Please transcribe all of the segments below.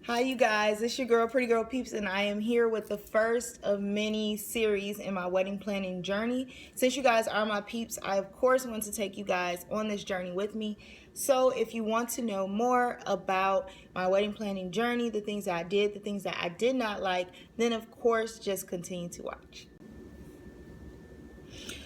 Hi you guys, it's your girl Pretty Girl Peeps, and I am here with the first of many series in my wedding planning journey. Since you guys are my peeps, I of course want to take you guys on this journey with me. So if you want to know more about my wedding planning journey, the things that I did, the things that I did not like, then of course just continue to watch.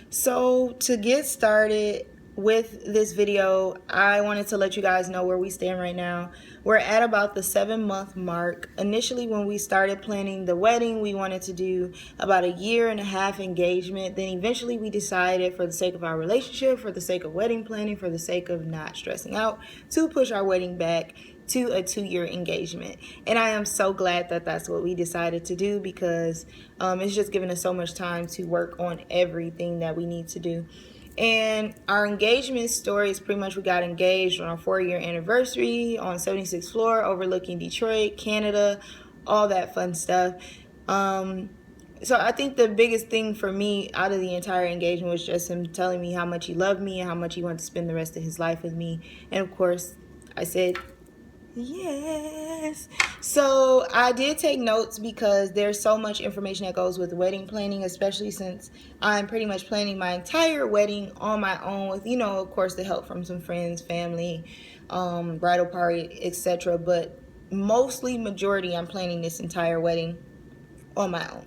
So to get started with this video, I wanted to let you guys know where we stand right now. We're at about the 7-month mark. Initially, when we started planning the wedding, we wanted to do about a 1.5 year engagement. Then eventually we decided, for the sake of our relationship, for the sake of wedding planning, for the sake of not stressing out, to push our wedding back to a 2-year engagement. And I am so glad that that's what we decided to do, because it's just given us so much time to work on everything that we need to do. And our engagement story is pretty much, we got engaged on our 4-year anniversary on 76th floor overlooking Detroit, Canada, all that fun stuff. So I think the biggest thing for me out of the entire engagement was just him telling me how much he loved me and how much he wanted to spend the rest of his life with me. And of course, I said yes. So I did take notes because there's so much information that goes with wedding planning, especially since I'm pretty much planning my entire wedding on my own with, of course, the help from some friends, family, bridal party, etc. But majority, I'm planning this entire wedding on my own.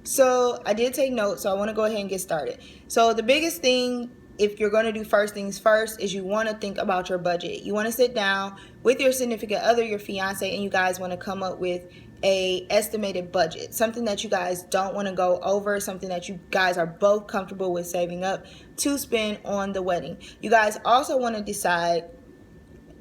So I did take notes, so I want to go ahead and get started. So the biggest thing, if you're going to do first things first, is you want to think about your budget. You want to sit down with your significant other, your fiance, and you guys want to come up with a estimated budget, something that you guys don't want to go over, something that you guys are both comfortable with saving up to spend on the wedding. You guys also want to decide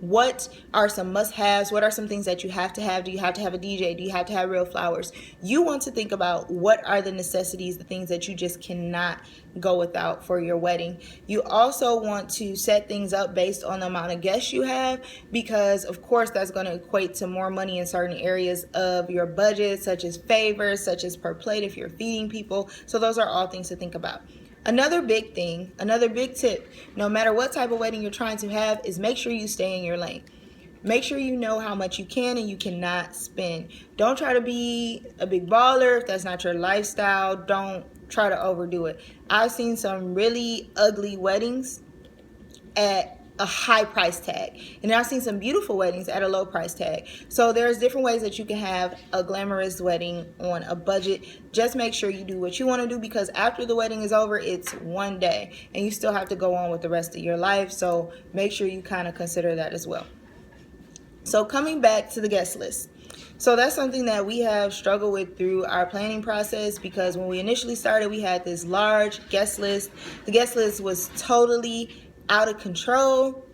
what are some must-haves, what are some things that you have to have. Do you have to have a DJ? Do you have to have real flowers? You want to think about what are the necessities, the things that you just cannot go without for your wedding. You also want to set things up based on the amount of guests you have, because of course that's going to equate to more money in certain areas of your budget, such as favors, such as per plate if you're feeding people. So those are all things to think about. Another big thing, another big tip, no matter what type of wedding you're trying to have, is make sure you stay in your lane. Make sure you know how much you can and you cannot spend. Don't try to be a big baller if that's not your lifestyle. Don't try to overdo it. I've seen some really ugly weddings at a high price tag, and I've seen some beautiful weddings at a low price tag. So there's different ways that you can have a glamorous wedding on a budget. Just make sure you do what you want to do, because after the wedding is over, it's one day and you still have to go on with the rest of your life. So make sure you kind of consider that as well. So coming back to the guest list. So that's something that we have struggled with through our planning process, because when we initially started, we had this large guest list. The guest list was totally out of control,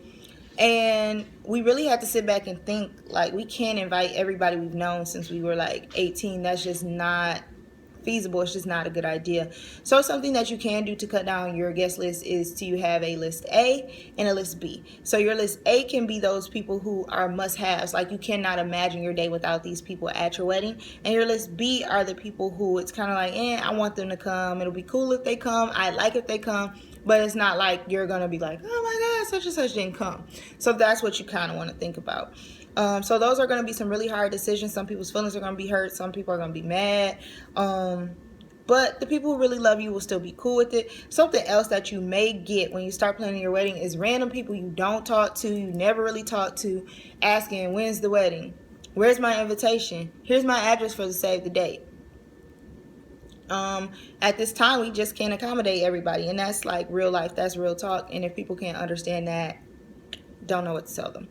and we really had to sit back and think, like, we can't invite everybody we've known since we were like 18. That's just not feasible. It's just not a good idea. So something that you can do to cut down your guest list is to have a list A and a list B. So your list A can be those people who are must-haves, like you cannot imagine your day without these people at your wedding. And your list B are the people who it's kind of like, I want them to come. It'll be cool if they come. I like if they come. But it's not like you're going to be like, oh my God, such and such didn't come. So that's what you kind of want to think about. So those are going to be some really hard decisions. Some people's feelings are going to be hurt. Some people are going to be mad. But the people who really love you will still be cool with it. Something else that you may get when you start planning your wedding is random people you don't talk to, you never really talk to, asking, when's the wedding? Where's my invitation? Here's my address for the save the date. At this time, we just can't accommodate everybody, and that's like real life. That's real talk. And if people can't understand that, don't know what to tell them.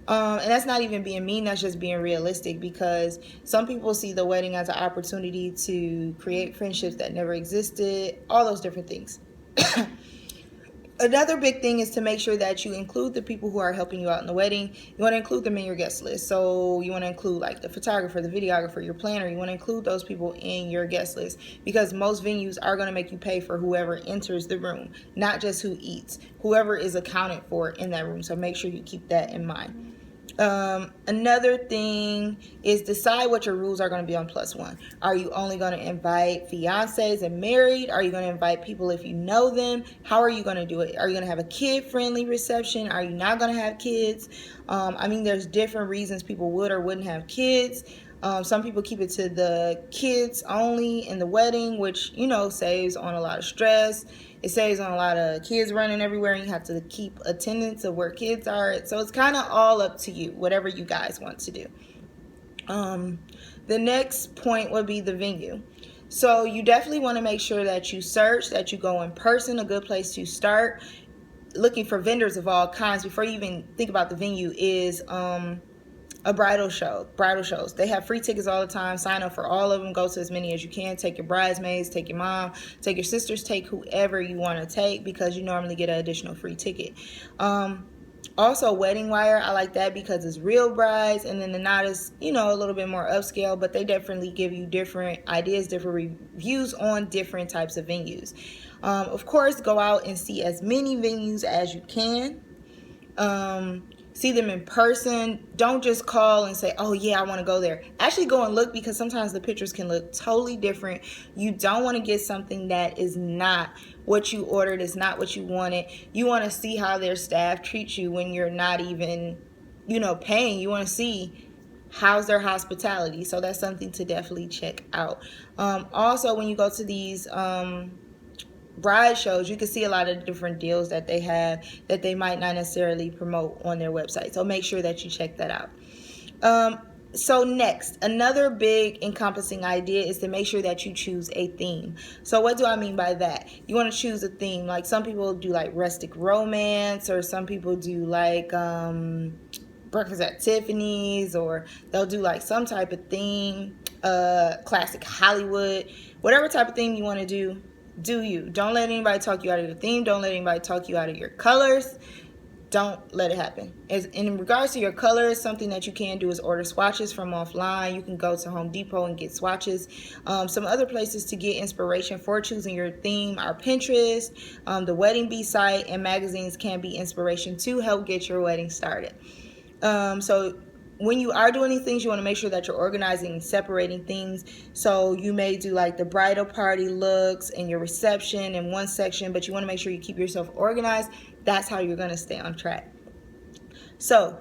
And that's not even being mean, that's just being realistic, because some people see the wedding as an opportunity to create friendships that never existed, all those different things. Another big thing is to make sure that you include the people who are helping you out in the wedding. You want to include them in your guest list. So you want to include like the photographer, the videographer, your planner. You want to include those people in your guest list, because most venues are going to make you pay for whoever enters the room, not just who eats, whoever is accounted for in that room. So make sure you keep that in mind. Another thing is decide what your rules are going to be on +1. Are you only going to invite fiancés and married? Are you going to invite people if you know them? How are you going to do it? Are you going to have a kid-friendly reception? Are you not going to have kids? I mean, there's different reasons people would or wouldn't have kids. Some people keep it to the kids only in the wedding, which, you know, saves on a lot of stress. It saves on a lot of kids running everywhere, and you have to keep attendance of where kids are. So it's kind of all up to you, whatever you guys want to do. The next point would be the venue. So you definitely want to make sure that you search, that you go in person. A good place to start looking for vendors of all kinds before you even think about the venue is a bridal shows. They have free tickets all the time. Sign up for all of them. Go to as many as you can. Take your bridesmaids, take your mom, take your sisters, take whoever you want to take, because you normally get an additional free ticket. Also, Wedding Wire, I like that because it's real brides, and then the Not is, you know, a little bit more upscale, but they definitely give you different ideas, different reviews on different types of venues. Of course, go out and see as many venues as you can. See them in person. Don't just call and say, oh yeah, I want to go there. Actually go and look, because sometimes the pictures can look totally different. You don't want to get something that is not what you ordered, is not what you wanted. You want to see how their staff treats you when you're not even, you know, paying. You want to see how's their hospitality. So that's something to definitely check out. Also, when you go to these bride shows, you can see a lot of different deals that they have that they might not necessarily promote on their website. So make sure that you check that out. So next, another big encompassing idea is to make sure that you choose a theme. So what do I mean by that? You want to choose a theme. Like some people do like rustic romance, or some people do like breakfast at Tiffany's, or they'll do like some type of theme, classic Hollywood, whatever type of theme you want to do. Do you. Don't let anybody talk you out of your theme. Don't let anybody talk you out of your colors. Don't let it happen. In regards to your colors, something that you can do is order swatches from offline. You can go to Home Depot and get swatches. Some other places to get inspiration for choosing your theme are Pinterest, the Wedding Bee site, and magazines can be inspiration to help get your wedding started. So when you are doing these things, you want to make sure that you're organizing and separating things. So you may do like the bridal party looks and your reception in one section, but you want to make sure you keep yourself organized. That's how you're going to stay on track. So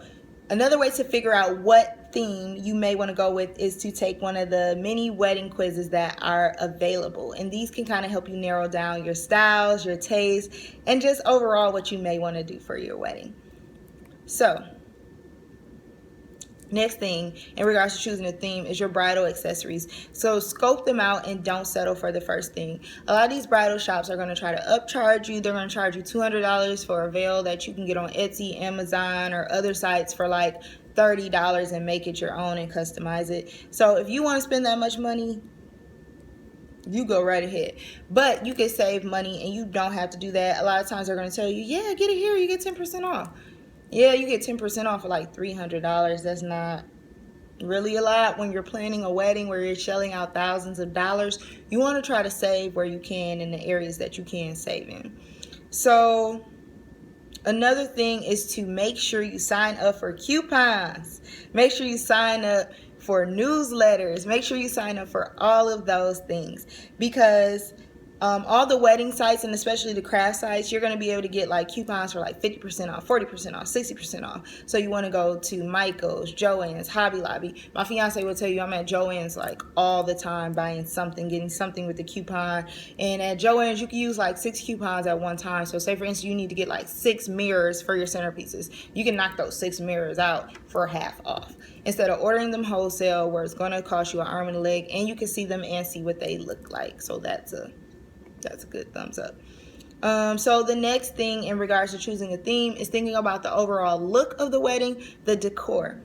another way to figure out what theme you may want to go with is to take one of the mini wedding quizzes that are available. And these can kind of help you narrow down your styles, your taste, and just overall what you may want to do for your wedding. So next thing in regards to choosing a theme is your bridal accessories. So scope them out and don't settle for the first thing. A lot of these bridal shops are going to try to upcharge you. They're going to charge you $200 for a veil that you can get on Etsy, Amazon, or other sites for like $30 and make it your own and customize it. So if you want to spend that much money, you go right ahead. But you can save money and you don't have to do that. A lot of times they're going to tell you, yeah, get it here, you get 10% off. Yeah, you get 10% off for like $300. That's not really a lot when you're planning a wedding where you're shelling out thousands of dollars. You want to try to save where you can in the areas that you can save in. So another thing is to make sure you sign up for coupons. Make sure you sign up for newsletters. Make sure you sign up for all of those things, because all the wedding sites, and especially the craft sites, you're going to be able to get like coupons for like 50% off, 40% off, 60% off. So you want to go to Michael's, Joann's, Hobby Lobby. My fiance will tell you I'm at Joann's like all the time buying something, getting something with the coupon. And at Joann's, you can use like 6 coupons at one time. So say for instance, you need to get like 6 mirrors for your centerpieces. You can knock those 6 mirrors out for half off, instead of ordering them wholesale where it's going to cost you an arm and a leg, and you can see them and see what they look like. So that's a good thumbs up. So the next thing in regards to choosing a theme is thinking about the overall look of the wedding, the decor.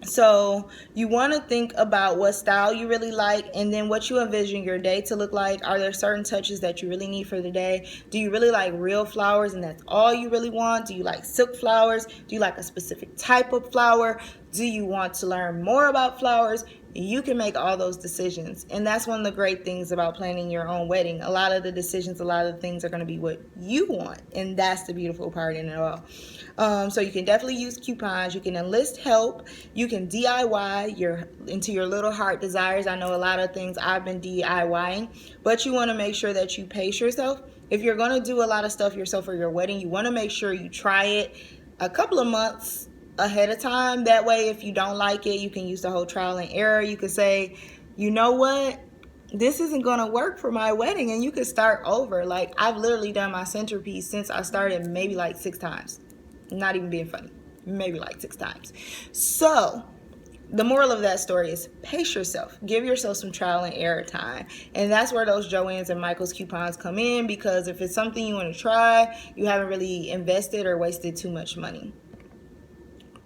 So you want to think about what style you really like, and then what you envision your day to look like. Are there certain touches that you really need for the day? Do you really like real flowers and that's all you really want? Do you like silk flowers? Do you like a specific type of flower? Do you want to learn more about flowers? You can make all those decisions. And that's one of the great things about planning your own wedding. A lot of the decisions, a lot of the things are going to be what you want. And that's the beautiful part in it all. So you can definitely use coupons. You can enlist help. You can DIY into your little heart desires. I know a lot of things I've been DIYing, but you want to make sure that you pace yourself. If you're going to do a lot of stuff yourself for your wedding, you want to make sure you try it a couple of months ahead of time. That way, if you don't like it, you can use the whole trial and error. You could say, you know what, this isn't gonna work for my wedding, and you could start over. Like, I've literally done my centerpiece since I started maybe like 6 times. Not even being funny, maybe like 6 times. So the moral of that story is pace yourself. Give yourself some trial and error time. And that's where those Joann's and Michael's coupons come in, because if it's something you want to try, you haven't really invested or wasted too much money.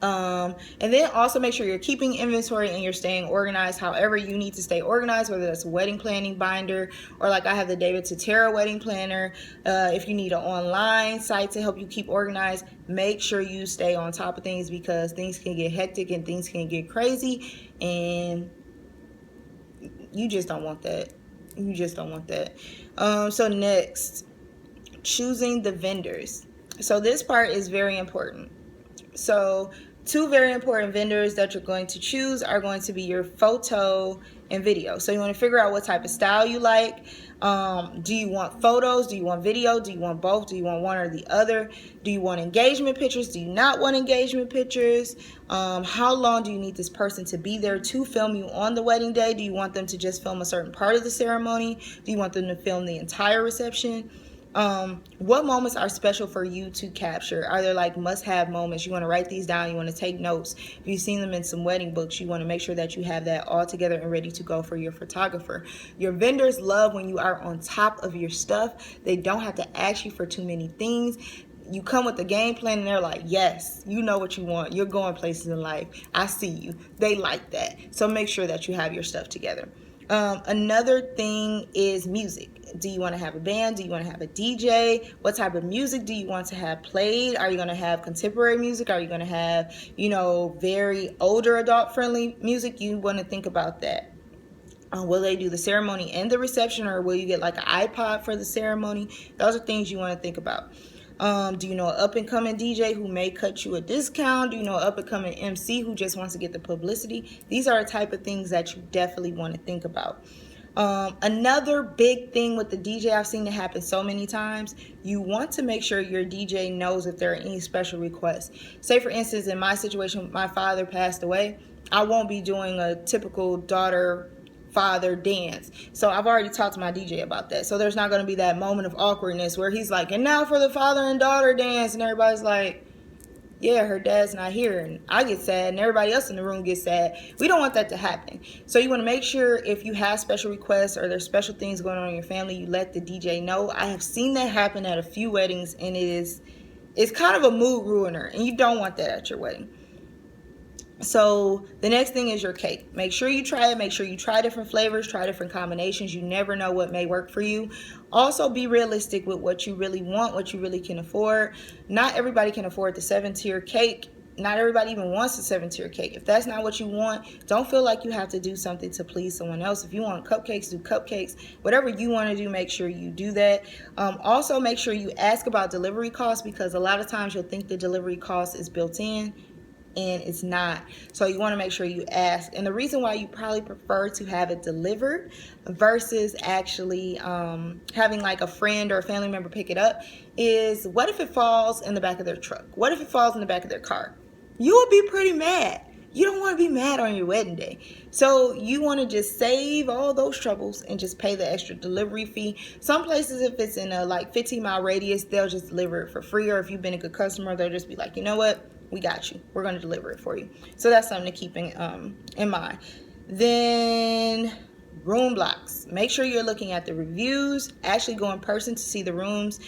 And then also make sure you're keeping inventory and you're staying organized however you need to stay organized, whether that's a wedding planning binder, or like I have the David Totera wedding planner. If you need an online site to help you keep organized, make sure you stay on top of things, because things can get hectic and things can get crazy, and you just don't want that. You just don't want that. So next, choosing the vendors. So this part is very important. So 2 very important vendors that you're going to choose are going to be your photo and video. So you want to figure out what type of style you like. Do you want photos? Do you want video? Do you want both? Do you want one or the other? Do you want engagement pictures? Do you not want engagement pictures? How long do you need this person to be there to film you on the wedding day? Do you want them to just film a certain part of the ceremony? Do you want them to film the entire reception? What moments are special for you to capture? Are there like must-have moments? You want to write these down. You want to take notes. If you've seen them in some wedding books, you want to make sure that you have that all together and ready to go for your photographer. Your vendors love when you are on top of your stuff. They don't have to ask you for too many things. You come with the game plan and they're like, yes, you know what you want. You're going places in life. I see you. They like that. So make sure that you have your stuff together. Another thing is music. Do you want to have a band? Do you want to have a DJ? What type of music do you want to have played? Are you going to have contemporary music? Are you going to have, very older adult friendly music? You want to think about that. Will they do the ceremony and the reception, or will you get like an iPod for the ceremony? Those are things you want to think about. Do you know an up-and-coming DJ who may cut you a discount? Do you know an up-and-coming MC who just wants to get the publicity? These are the type of things that you definitely want to think about. Another big thing with the DJ, I've seen it happen so many times, you want to make sure your DJ knows if there are any special requests. Say, for instance, in my situation, my father passed away. I won't be doing a typical daughter-father dance. So I've already talked to my DJ about that. So there's not going to be that moment of awkwardness where he's like, and now for the father and daughter dance, and everybody's like, yeah, her dad's not here, and I get sad and everybody else in the room gets sad. We don't want that to happen. So you want to make sure if you have special requests or there's special things going on in your family, you let the DJ know. I have seen that happen at a few weddings, and it's kind of a mood ruiner, and you don't want that at your wedding. So the next thing is your cake. Make sure you try it. Make sure you try different flavors, try different combinations. You never know what may work for you. Also, be realistic with what you really want, what you really can afford. Not everybody can afford the 7-tier cake. Not everybody even wants a 7-tier cake. If that's not what you want, don't feel like you have to do something to please someone else. If you want cupcakes, do cupcakes. Whatever you want to do, make sure you do that. Also, make sure you ask about delivery costs, because a lot of times you'll think the delivery cost is built in, and it's not. So you want to make sure you ask. And the reason why you probably prefer to have it delivered versus actually having like a friend or a family member pick it up is, what if it falls in the back of their truck? What if it falls in the back of their car? You would be pretty mad. You don't want to be mad on your wedding day. So you want to just save all those troubles and just pay the extra delivery fee. Some places, if it's in a like 15-mile radius, they'll just deliver it for free. Or if you've been a good customer, they'll just be like, you know what? We got you. We're going to deliver it for you. So that's something to keep in mind. Then room blocks. Make sure you're looking at the reviews. Actually go in person to see the rooms.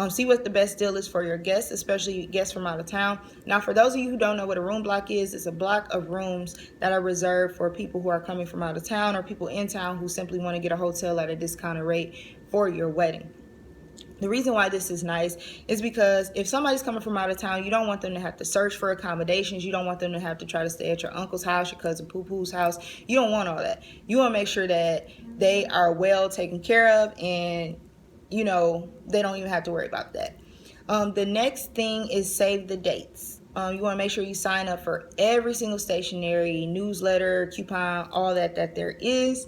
See what the best deal is for your guests, especially guests from out of town. Now, for those of you who don't know what a room block is, it's a block of rooms that are reserved for people who are coming from out of town or people in town who simply want to get a hotel at a discounted rate for your wedding. The reason why this is nice is because if somebody's coming from out of town, you don't want them to have to search for accommodations. You don't want them to have to try to stay at your uncle's house, your cousin Poo-Poo's house. You don't want all that. You want to make sure that they are well taken care of, and, they don't even have to worry about that. The next thing is save the dates. You want to make sure you sign up for every single stationery, newsletter, coupon, all that there is.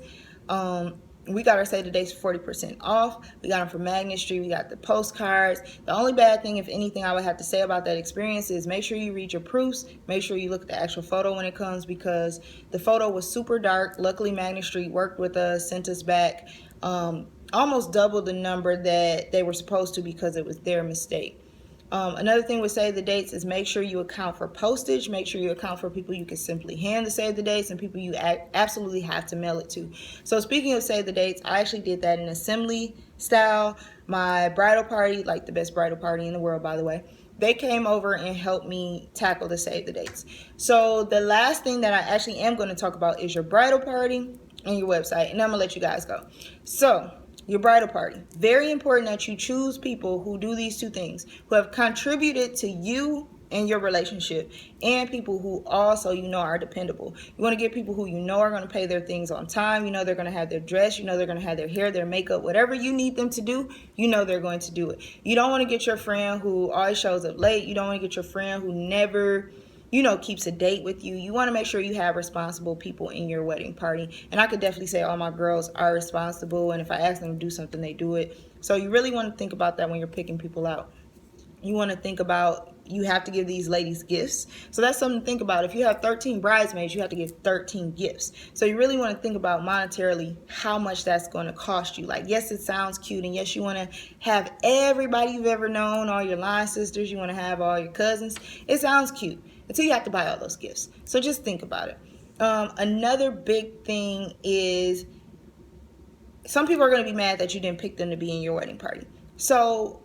we got our save the dates for 40% off. We got them from Magnet Street. We got the postcards. The only bad thing, if anything, I would have to say about that experience is make sure you read your proofs. Make sure you look at the actual photo when it comes, because the photo was super dark. Luckily, Magnet Street worked with us, sent us back almost double the number that they were supposed to, because it was their mistake. Another thing with save the dates is make sure you account for postage. Make sure you account for people you can simply hand the save the dates and people you absolutely have to mail it to. So speaking of save the dates, I actually did that in assembly style. My bridal party, like the best bridal party in the world, by the way, they came over and helped me tackle the save the dates. So the last thing that I actually am going to talk about is your bridal party and your website, and I'm going to let you guys go. So your bridal party. Very important that you choose people who do these two things, who have contributed to you and your relationship, and people who also are dependable. You want to get people who are going to pay their things on time. They're going to have their dress. They're going to have their hair, their makeup, whatever you need them to do, they're going to do it. You don't want to get your friend who always shows up late. You don't want to get your friend who never keeps a date with you. You want to make sure you have responsible people in your wedding party. And I could definitely say all my girls are responsible, and if I ask them to do something, they do it. So you really want to think about that when you're picking people out. You want to think about, you have to give these ladies gifts. So that's something to think about. If you have 13 bridesmaids, you have to give 13 gifts. So you really want to think about monetarily how much that's going to cost you. Like, yes, it sounds cute, and yes, you want to have everybody you've ever known, all your line sisters, you want to have all your cousins. It sounds cute until you have to buy all those gifts. So just think about it. Another big thing is some people are going to be mad that you didn't pick them to be in your wedding party. So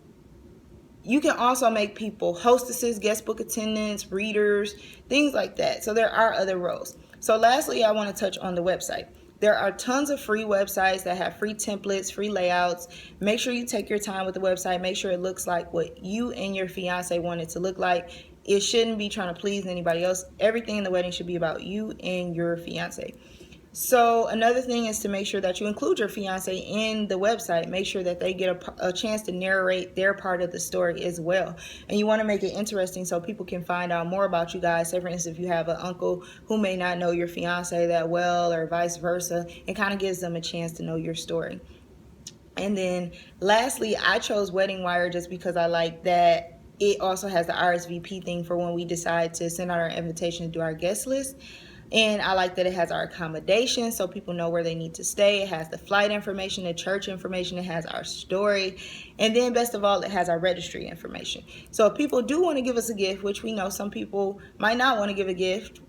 you can also make people hostesses, guest book attendants, readers, things like that. So there are other roles. So lastly, I want to touch on the website. There are tons of free websites that have free templates, free layouts. Make sure you take your time with the website. Make sure it looks like what you and your fiance want it to look like. It shouldn't be trying to please anybody else. Everything in the wedding should be about you and your fiance. So another thing is to make sure that you include your fiance in the website. Make sure that they get a chance to narrate their part of the story as well. And you want to make it interesting so people can find out more about you guys. Say, for instance, if you have an uncle who may not know your fiance that well, or vice versa, it kind of gives them a chance to know your story. And then lastly, I chose Wedding Wire just because I like that it also has the RSVP thing for when we decide to send out our invitation to do our guest list. And I like that it has our accommodations so people know where they need to stay. It has the flight information, the church information. It has our story. And then best of all, it has our registry information. So if people do want to give us a gift, which we know some people might not want to give a gift,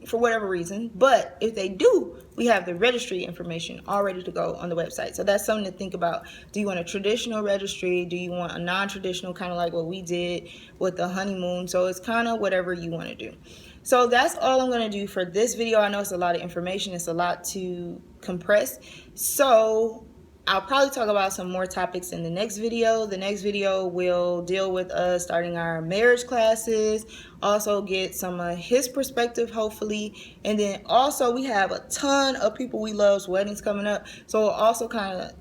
for whatever reason. But if they do, we have the registry information all ready to go on the website. So that's something to think about. Do you want a traditional registry? Do you want a non-traditional, kind of like what we did with the honeymoon? So it's kind of whatever you want to do. So that's all I'm going to do for this video. I know it's a lot of information. It's a lot to compress. So I'll probably talk about some more topics in the next video. The next video will deal with us starting our marriage classes, also get some of his perspective, hopefully. And then also we have a ton of people we love's weddings coming up. So we'll also kind of,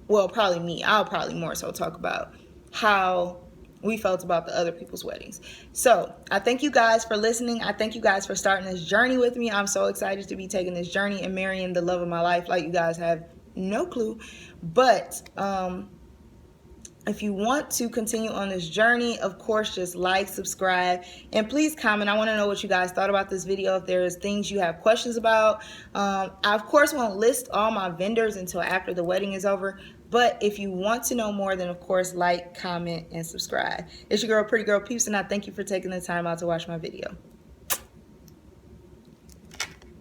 well, probably me, I'll probably more so talk about how we felt about the other people's weddings. So I thank you guys for listening. I thank you guys for starting this journey with me. I'm so excited to be taking this journey and marrying the love of my life, like you guys have no clue. But if you want to continue on this journey, of course, just like, subscribe, and please comment. I want to know what you guys thought about this video. If there's things you have questions about, I of course won't list all my vendors until after the wedding is over. But if you want to know more, then of course, like, comment, and subscribe. It's your girl, Pretty Girl Peeps, and I thank you for taking the time out to watch my video.